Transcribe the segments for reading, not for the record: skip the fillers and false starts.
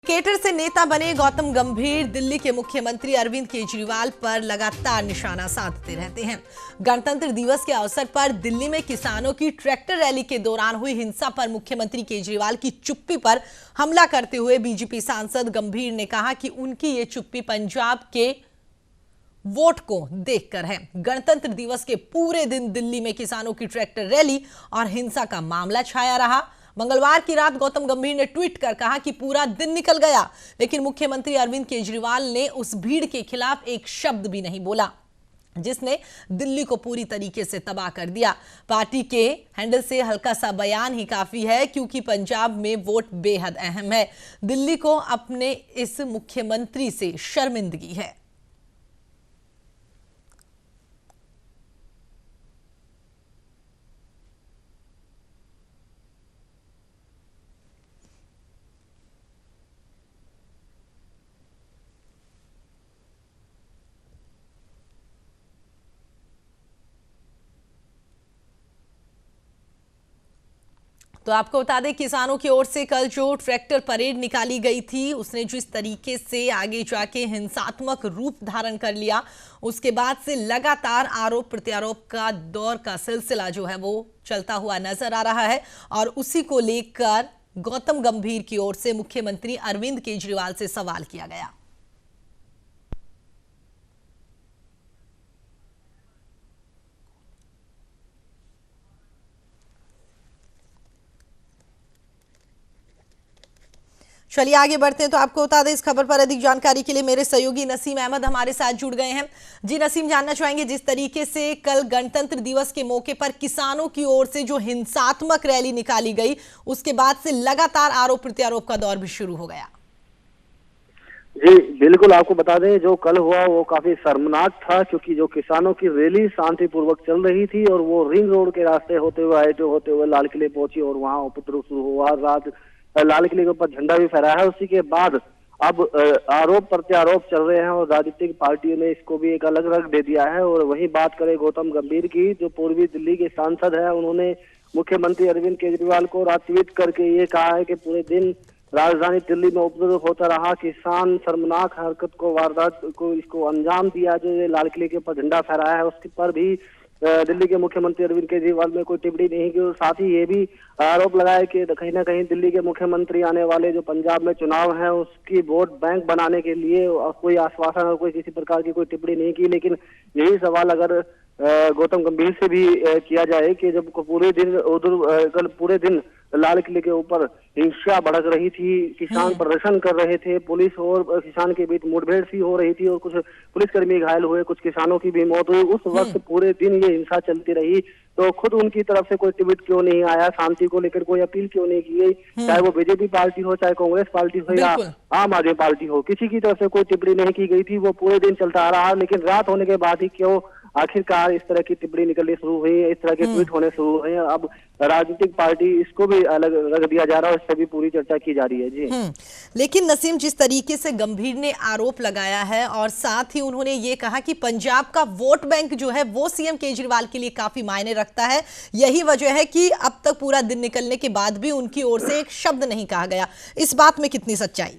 Cricketer से नेता बने गौतम गंभीर दिल्ली के मुख्यमंत्री अरविंद केजरीवाल पर लगातार निशाना साधते रहते हैं। गणतंत्र दिवस के अवसर पर दिल्ली में किसानों की ट्रैक्टर रैली के दौरान हुई हिंसा पर मुख्यमंत्री केजरीवाल की चुप्पी पर हमला करते हुए बीजेपी सांसद गंभीर ने कहा कि उनकी ये चुप्पी पंजाब के वोट को देखकर है। गणतंत्र दिवस के पूरे दिन दिल्ली में किसानों की ट्रैक्टर रैली और हिंसा का मामला छाया रहा। मंगलवार की रात गौतम गंभीर ने ट्वीट कर कहा कि पूरा दिन निकल गया, लेकिन मुख्यमंत्री अरविंद केजरीवाल ने उस भीड़ के खिलाफ एक शब्द भी नहीं बोला जिसने दिल्ली को पूरी तरीके से तबाह कर दिया। पार्टी के हैंडल से हल्का सा बयान ही काफी है, क्योंकि पंजाब में वोट बेहद अहम है। दिल्ली को अपने इस मुख्यमंत्री से शर्मिंदगी है। तो आपको बता दें, किसानों की ओर से कल जो ट्रैक्टर परेड निकाली गई थी, उसने जिस तरीके से आगे जाके हिंसात्मक रूप धारण कर लिया, उसके बाद से लगातार आरोप प्रत्यारोप का दौर का सिलसिला जो है वो चलता हुआ नजर आ रहा है। और उसी को लेकर गौतम गंभीर की ओर से मुख्यमंत्री अरविंद केजरीवाल से सवाल किया गया। चलिए आगे बढ़ते हैं। तो आपको बता दें, इस खबर पर अधिक जानकारी के लिए मेरे सहयोगी नसीम अहमद हमारे साथ जुड़ गए हैं। जी नसीम, जानना चाहेंगे, जिस तरीके से कल गणतंत्र दिवस के मौके पर किसानों की ओर से जो हिंसात्मक रैली निकाली गई, उसके बाद से लगातार आरोप प्रत्यारोप का दौर भी शुरू हो गया। जी बिल्कुल, आपको बता दें जो कल हुआ वो काफी शर्मनाक था, क्योंकि जो किसानों की रैली शांतिपूर्वक चल रही थी और वो रिंग रोड के रास्ते होते हुए लाल किले पहुंची और वहां उपद्रव शुरू हुआ। रात लाल किले के ऊपर झंडा भी फहराया है। उसी के बाद अब आरोप प्रत्यारोप चल रहे हैं और राजनीतिक पार्टियों ने इसको भी एक अलग रंग दे दिया है। और वहीं बात करें गौतम गंभीर की, जो पूर्वी दिल्ली के सांसद है, उन्होंने मुख्यमंत्री अरविंद केजरीवाल को रात ट्वीट करके ये कहा है कि पूरे दिन राजधानी दिल्ली में उपद्रव होता रहा, किसान शर्मनाक हरकत को, वारदात को, इसको अंजाम दिया। जो ये लाल किले के ऊपर झंडा फहराया है उसके पर भी दिल्ली के मुख्यमंत्री अरविंद केजरीवाल ने कोई टिप्पणी नहीं की। और साथ ही ये भी आरोप लगाया कि कहीं ना कहीं दिल्ली के मुख्यमंत्री आने वाले जो पंजाब में चुनाव है उसकी वोट बैंक बनाने के लिए कोई आश्वासन और कोई किसी प्रकार की कोई टिप्पणी नहीं की। लेकिन यही सवाल अगर गौतम गंभीर से भी किया जाए कि जब पूरे दिन कल पूरे दिन लाल किले के ऊपर हिंसा भड़क रही थी, किसान प्रदर्शन कर रहे थे, पुलिस और किसान के बीच मुठभेड़ सी हो रही थी और कुछ पुलिसकर्मी घायल हुए, कुछ किसानों की भी मौत हुई, उस वक्त पूरे दिन ये हिंसा चलती रही, तो खुद उनकी तरफ से कोई ट्वीट क्यों नहीं आया, शांति को लेकर कोई अपील क्यों नहीं की गई? चाहे वो बीजेपी पार्टी हो, चाहे कांग्रेस पार्टी हो या आम आदमी पार्टी हो, किसी की तरफ से कोई टिप्पणी नहीं की गई थी। वो पूरे दिन चलता आ रहा, लेकिन रात होने के बाद ही क्यों आखिरकार इस तरह की टिप्पणी निकलनी शुरू हुई है, इस तरह के ट्वीट होने शुरू हुए हैं। अब राजनीतिक पार्टी इसको भी अलग रख दिया जा रहा है, इससे भी पूरी चर्चा की जा रही है। जी लेकिन नसीम, जिस तरीके से गंभीर ने आरोप लगाया है और साथ ही उन्होंने ये कहा कि पंजाब का वोट बैंक जो है वो सीएम केजरीवाल के लिए काफी मायने रखता है, यही वजह है कि अब तक पूरा दिन निकलने के बाद भी उनकी ओर से एक शब्द नहीं कहा गया, इस बात में कितनी सच्चाई?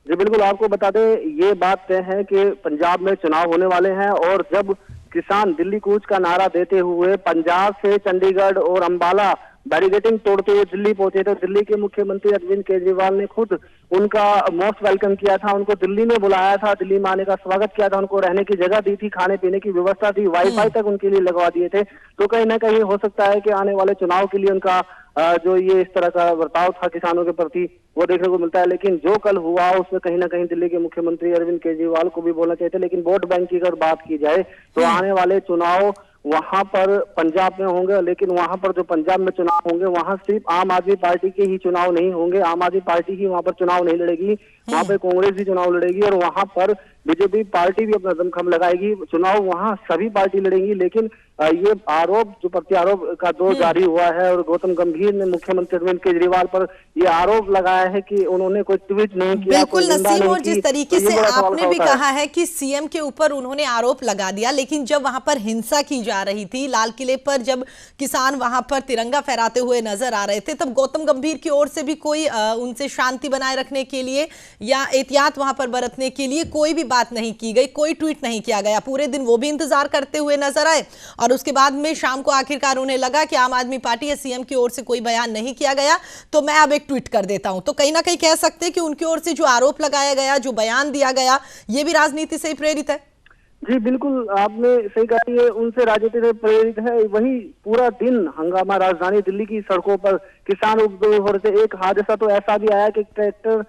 जी बिल्कुल, आपको बता दें ये बात तय है कि पंजाब में चुनाव होने वाले हैं और जब किसान दिल्ली कूच का नारा देते हुए पंजाब से चंडीगढ़ और अंबाला बैरिकेडिंग तोड़ते हुए दिल्ली पहुंचे थे, दिल्ली के मुख्यमंत्री अरविंद केजरीवाल ने खुद उनका मोस्ट वेलकम किया था, उनको दिल्ली में बुलाया था, दिल्ली में आने का स्वागत किया था, उनको रहने की जगह दी थी, खाने पीने की व्यवस्था थी, वाईफाई तक उनके लिए लगवा दिए थे। तो कहीं ना कहीं हो सकता है कि आने वाले चुनाव के लिए उनका जो ये इस तरह का बर्ताव था किसानों के प्रति वो देखने को मिलता है। लेकिन जो कल हुआ उसमें कहीं ना कहीं दिल्ली के मुख्यमंत्री अरविंद केजरीवाल को भी बोलना चाहिए था। लेकिन वोट बैंक की अगर बात की जाए तो आने वाले चुनाव वहां पर पंजाब में होंगे, लेकिन वहां पर जो पंजाब में चुनाव होंगे वहां सिर्फ आम आदमी पार्टी के ही चुनाव नहीं होंगे, आम आदमी पार्टी ही वहां पर चुनाव नहीं लड़ेगी, वहां पर कांग्रेस भी चुनाव लड़ेगी और वहां पर बीजेपी पार्टी भी अपना दमखम लगाएगी। चुनाव वहां सभी पार्टी लड़ेंगी। लेकिन ये आरोप जो प्रत्यारोप का दौर जारी हुआ है और गौतम गंभीर ने मुख्यमंत्री अरविंद केजरीवाल पर ये आरोप लगाया है कि उन्होंने कोई ट्वीट नहीं किया, बिल्कुल नसीम, और जिस तरीके से आपने भी होता है। कहा है कि सीएम के ऊपर उन्होंने आरोप लगा दिया, लेकिन जब वहां पर हिंसा की जा रही थी, लाल किले पर जब किसान वहां पर तिरंगा फहराते हुए नजर आ रहे थे, तब गौतम गंभीर की ओर से भी कोई उनसे शांति बनाए रखने के लिए या एहतियात वहां पर बरतने के लिए कोई भी बात नहीं की गई, कोई ट्वीट नहीं किया गया। पूरे दिन वो भी इंतजार करते हुए नजर आए और उसके बाद में शाम को आखिरकार उन्हें लगा कि आम आदमी पार्टी या सीएम की ओर से कोई बयान नहीं किया गया, तो मैं अब एक ट्वीट कर देता हूं। तो कहीं ना कहीं कह सकते हैं कि उनकी ओर से जो आरोप लगाया गया, जो बयान दिया गया, ये भी राजनीति से ही प्रेरित है। जी बिल्कुल, आपने सही कहा, ये उनसे राजनीति से प्रेरित है। वही पूरा दिन हंगामा राजधानी दिल्ली की सड़कों पर, किसान उपद्रव हो रहे थे। एक हादसा तो ऐसा भी आया कि ट्रैक्टर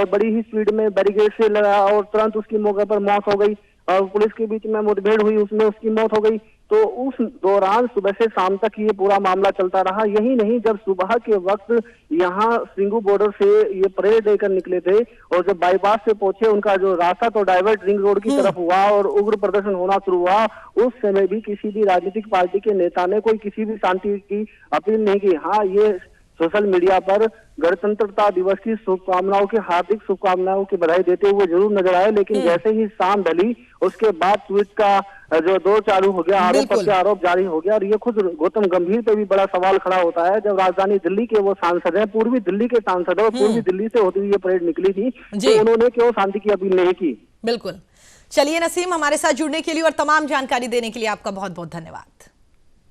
बड़ी ही स्पीड में बैरिकेड से लगा और तुरंत उसकी मौके पर मौत हो गई और पुलिस के बीच में मुठभेड़ हुई, उसमें उसकी मौत हो गई। तो उस दौरान सुबह से शाम तक ये पूरा मामला चलता रहा। यही नहीं, जब सुबह के वक्त यहाँ सिंगू बॉर्डर से ये परेड लेकर निकले थे और जब बाईपास से पहुंचे, उनका जो रास्ता तो डाइवर्ट रिंग रोड की तरफ हुआ और उग्र प्रदर्शन होना शुरू हुआ। उस समय भी किसी भी राजनीतिक पार्टी के नेता ने कोई किसी भी शांति की अपील नहीं की। हाँ, ये सोशल मीडिया पर गणतंत्रता दिवस की शुभकामनाओं की, हार्दिक शुभकामनाओं की बधाई देते हुए जरूर नजर आए, लेकिन जैसे ही शाम ढली उसके बाद ट्वीट का जो दौर चालू हो गया, आरोप पर आरोप जारी हो गया। और ये खुद गौतम गंभीर पे भी बड़ा सवाल खड़ा होता है, जब राजधानी दिल्ली के वो सांसद हैं, पूर्वी दिल्ली के सांसद है और पूर्वी दिल्ली से होती हुई ये परेड निकली थी, तो उन्होंने क्यों शांति की अपील नहीं की। बिल्कुल। चलिए नसीम, हमारे साथ जुड़ने के लिए और तमाम जानकारी देने के लिए आपका बहुत बहुत धन्यवाद।